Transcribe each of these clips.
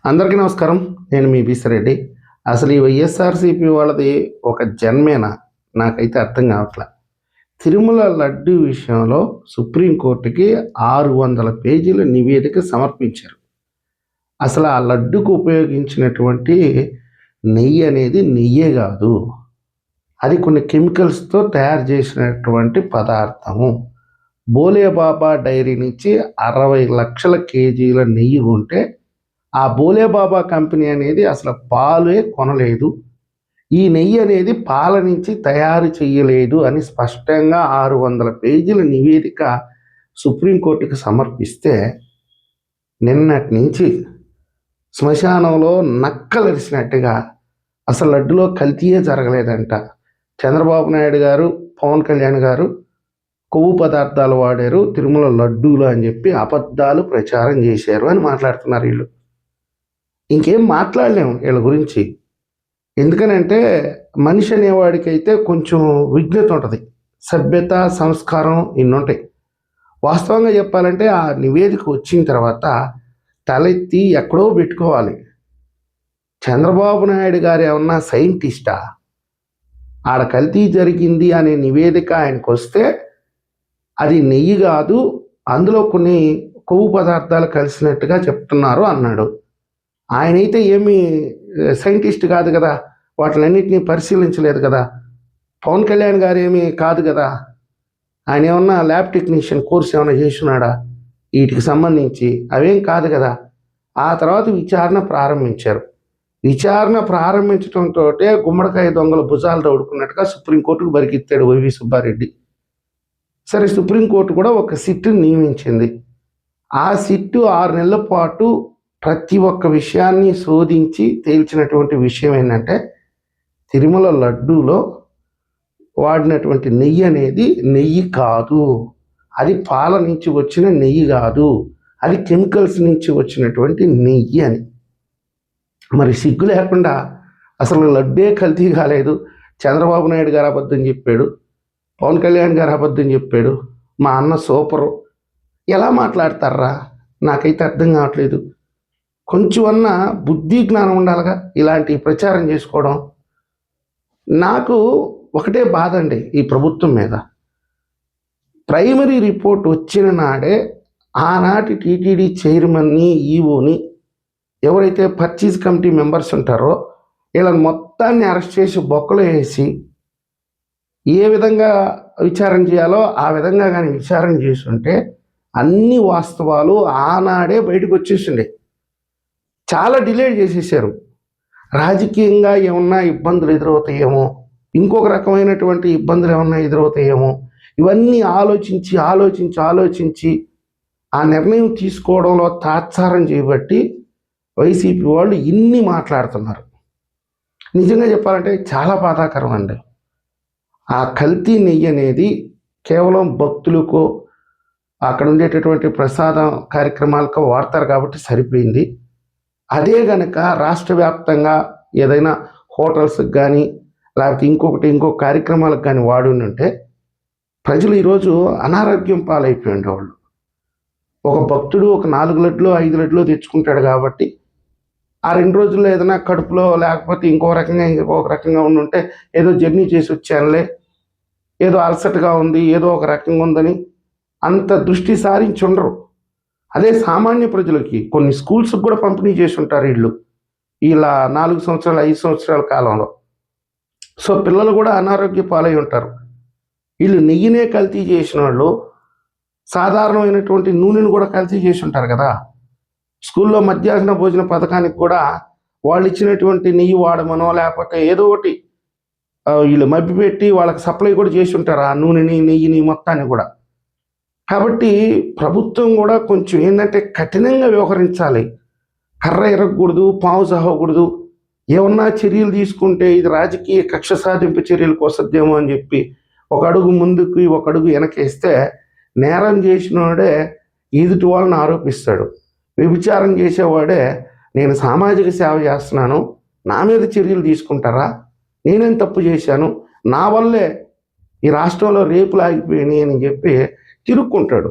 అందరికీ నమస్కారం. నేను మీ బీసిరెడ్డి. అసలు ఈ వైఎస్ఆర్‌సీపీ వాళ్ళది ఒక జన్మేనా? నాకైతే అర్థం కావట్ల. తిరుమల లడ్డు విషయంలో సుప్రీం కోర్ట్‌కి 600 పేజీల నివేదిక సమర్పించారు. అసలు ఆ లడ్డుకు ఉపయోగించినటువంటి నెయ్యి అనేది నెయ్యే కాదు. అది కొన్ని కెమికల్స్‌తో తయారు చేసినటువంటి పదార్థము. భోలే బాబా డైరీ నుంచి 60 లక్షల కేజీల నెయ్యి కొంటే ఆ భోలే బాబా కంపెనీ అనేది అసలు పాలే కొనలేదు. ఈ నెయ్యి అనేది పాల నుంచి తయారు చేయలేదు అని స్పష్టంగా 600 పేజీల నివేదిక సుప్రీంకోర్టుకి సమర్పిస్తే నిన్నటి నుంచి శ్మశానంలో నక్కలరిసినట్టుగా అసలు లడ్డులో కల్తీయే జరగలేదంట. చంద్రబాబు నాయుడు గారు, పవన్ కళ్యాణ్ గారు కొవ్వు పదార్థాలు వాడారు తిరుమల లడ్డూలు అని చెప్పి అబద్ధాలు ప్రచారం చేశారు అని మాట్లాడుతున్నారు వీళ్ళు. ఇంకేం మాట్లాడలేము వీళ్ళ గురించి. ఎందుకనంటే మనిషి అనేవాడికైతే కొంచెం విజ్ఞత ఉంటుంది, సభ్యత, సంస్కారం ఇన్ని ఉంటాయి. వాస్తవంగా చెప్పాలంటే ఆ నివేదిక వచ్చిన తర్వాత తలెత్తి ఎక్కడో పెట్టుకోవాలి. చంద్రబాబు నాయుడు గారు ఏమన్నా సైంటిస్టా? ఆడ కల్తీ జరిగింది అనే నివేదిక ఆయనకు వస్తే అది నెయ్యి కాదు, అందులో కొన్ని కొవ్వు పదార్థాలు కలిసినట్టుగా చెప్తున్నారు అన్నాడు. ఆయనైతే ఏమీ సైంటిస్ట్ కాదు కదా, వాటిలన్నింటినీ పరిశీలించలేదు కదా. పవన్ కళ్యాణ్ గారు ఏమీ కాదు కదా, ఆయన ఏమన్నా ల్యాబ్ టెక్నీషియన్ కోర్స్ ఏమైనా చేస్తున్నాడా వీటికి సంబంధించి? అవేం కాదు కదా. ఆ తర్వాత విచారణ ప్రారంభించారు. విచారణ ప్రారంభించడంతో గుమ్మడికాయ దొంగల భుజాలు దౌడుకున్నట్టుగా సుప్రీంకోర్టుకు బరికిత్తాడు వైవి సుబ్బారెడ్డి. సరే, సుప్రీంకోర్టు కూడా ఒక సిట్టుని నియమించింది. ఆ సిట్టు 6 నెలల పాటు ప్రతి ఒక్క విషయాన్ని శోధించి తేల్చినటువంటి విషయం ఏంటంటే తిరుమల లడ్డూలో వాడినటువంటి నెయ్యి అనేది నెయ్యి కాదు, అది పాల నుంచి వచ్చిన నెయ్యి కాదు, అది కెమికల్స్ నుంచి వచ్చినటువంటి నెయ్యి అని. మరి సిగ్గు లేకుండా అసలు లడ్డే కల్తీ కాలేదు, చంద్రబాబు నాయుడు గారు అబద్ధం చెప్పాడు, పవన్ కళ్యాణ్ గారు అబద్ధం చెప్పాడు, మా అన్న సూపరు, ఎలా మాట్లాడతారా? నాకైతే అర్థం కావట్లేదు. కొంచెం అన్నా బుద్ధి జ్ఞానం ఉండాలిగా ఇలాంటి ప్రచారం చేసుకోవడం. నాకు ఒకటే బాధ అండి ఈ ప్రభుత్వం మీద. ప్రైమరీ రిపోర్ట్ వచ్చిన నాడే ఆనాటి టీటీడీ చైర్మన్ని, ఈఓని, ఎవరైతే పర్చేజ్ కమిటీ మెంబర్స్ ఉంటారో వీళ్ళని మొత్తాన్ని అరెస్ట్ చేసి బొక్కలో వేసి ఏ విధంగా విచారణ చేయాలో ఆ విధంగా కానీ విచారణ చేస్తుంటే అన్ని వాస్తవాలు ఆనాడే బయటకు వచ్చేసిండే. చాలా డిలే చేసేసారు. రాజకీయంగా ఏమన్నా ఇబ్బందులు ఎదురవుతాయేమో, ఇంకొక రకమైనటువంటి ఇబ్బందులు ఏమన్నా ఎదురవుతాయేమో, ఇవన్నీ ఆలోచించి ఆలోచించి ఆలోచించి ఆ నిర్ణయం తీసుకోవడంలో తాత్సారం చేయబట్టి వైసీపీ వాళ్ళు ఇన్ని మాట్లాడుతున్నారు. నిజంగా చెప్పాలంటే చాలా బాధాకరం అండి. ఆ కల్తీ నెయ్యి అనేది కేవలం భక్తులకు అక్కడ ఉండేటటువంటి ప్రసాదం కార్యక్రమాలకు వాడతారు కాబట్టి సరిపోయింది. అదే గనక రాష్ట్ర వ్యాప్తంగా ఏదైనా హోటల్స్కి కానీ లేకపోతే ఇంకొక కార్యక్రమాలకు కానీ వాడి ఉంటే ప్రజలు ఈరోజు అనారోగ్యం పాలైపోయి ఉండేవాళ్ళు. ఒక భక్తుడు ఒక 4 లడ్లు 5 లడ్లు తెచ్చుకుంటాడు కాబట్టి ఆ 2 రోజుల్లో ఏదైనా కడుపులో లేకపోతే ఇంకొక రకంగా ఉండుంటే ఏదో జర్నీ చేసి వచ్చానులే, ఏదో అలసటగా ఉంది, ఏదో ఒక రకంగా ఉందని అంత దృష్టి సారించి ఉండరు. అదే సామాన్య ప్రజలకి కొన్ని స్కూల్స్కి కూడా పంపిణీ చేసి ఉంటారు వీళ్ళు ఇలా 4 సంవత్సరాలు 5 సంవత్సరాల కాలంలో. సో పిల్లలు కూడా అనారోగ్య పాలై ఉంటారు. వీళ్ళు నెయ్యినే కల్తీ చేసిన వాళ్ళు సాధారణమైనటువంటి నూనెను కూడా కల్తీ చేసి ఉంటారు కదా. స్కూల్లో మధ్యాహ్న భోజన పథకానికి కూడా వాళ్ళు ఇచ్చినటువంటి నెయ్యి వాడమనో లేకపోతే ఏదో ఒకటి వీళ్ళు మభ్యపెట్టి వాళ్ళకి సప్లై కూడా చేసి ఉంటారు ఆ నూనెని, నెయ్యిని మొత్తాన్ని కూడా. కాబట్టి ప్రభుత్వం కూడా కొంచెం ఏంటంటే కఠినంగా వ్యవహరించాలి. కర్ర ఎరగకూడదు, పావు సాగకూడదు. ఏమన్నా చర్యలు తీసుకుంటే ఇది రాజకీయ కక్ష సాధింపు చర్యలకు వస్తుందేమో అని చెప్పి ఒక అడుగు ముందుకు ఒక అడుగు వెనకేస్తే నేరం చేసినవాడే ఎదుటి వాళ్ళని ఆరోపిస్తాడు. వ్యభిచారం చేసేవాడే నేను సామాజిక సేవ చేస్తున్నాను, నా మీద చర్యలు తీసుకుంటారా, నేనేం తప్పు చేశాను, నా వల్లే ఈ రాష్ట్రంలో రేపులు ఆగిపోయినాయి అని చెప్పి తిరుక్కుంటాడు.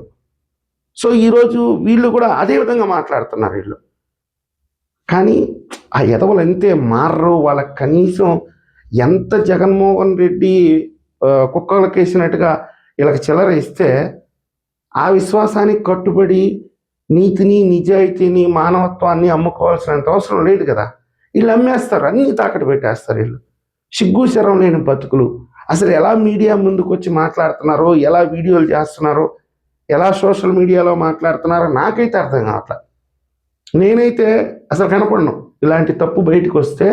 సో ఈరోజు వీళ్ళు కూడా అదే విధంగా మాట్లాడుతున్నారు. వీళ్ళు కానీ ఆ ఎదవలు అంతే మారరు. వాళ్ళకి కనీసం ఎంత జగన్మోహన్ రెడ్డి కుక్కలకి వేసినట్టుగా వీళ్ళకి చిల్లర ఇస్తే ఆ విశ్వాసానికి కట్టుబడి నీతిని, నిజాయితీని, మానవత్వాన్ని అమ్ముకోవాల్సినంత అవసరం లేదు కదా. వీళ్ళు అమ్మేస్తారు, అన్నీ తాకట్టు పెట్టేస్తారు. వీళ్ళు సిగ్గు శరం లేని బతుకులు. అసలు ఎలా మీడియా ముందుకు వచ్చి మాట్లాడుతున్నారో, ఎలా వీడియోలు చేస్తున్నారో, ఎలా సోషల్ మీడియాలో మాట్లాడుతున్నారో నాకైతే అర్థం కావట్లేదు. నేనైతే అసలు కనపడను. ఇలాంటి తప్పు బయటకు వస్తే,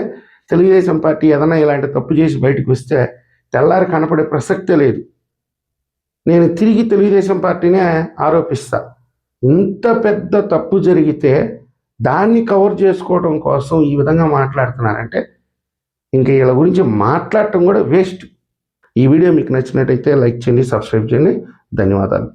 తెలుగుదేశం పార్టీ ఏదైనా ఇలాంటి తప్పు చేసి బయటకు వస్తే తెల్లారి కనపడే ప్రసక్తే లేదు. నేను తిరిగి తెలుగుదేశం పార్టీనే ఆరోపిస్తా. ఇంత పెద్ద తప్పు జరిగితే దాన్ని కవర్ చేసుకోవడం కోసం ఈ విధంగా మాట్లాడుతున్నారంటే ఇంకా వీళ్ళ గురించి మాట్లాడటం కూడా వేస్ట్. ఈ వీడియో మీకు నచ్చినట్టయితే లైక్ చేయండి, సబ్స్క్రైబ్ చేయండి. ధన్యవాదాలు.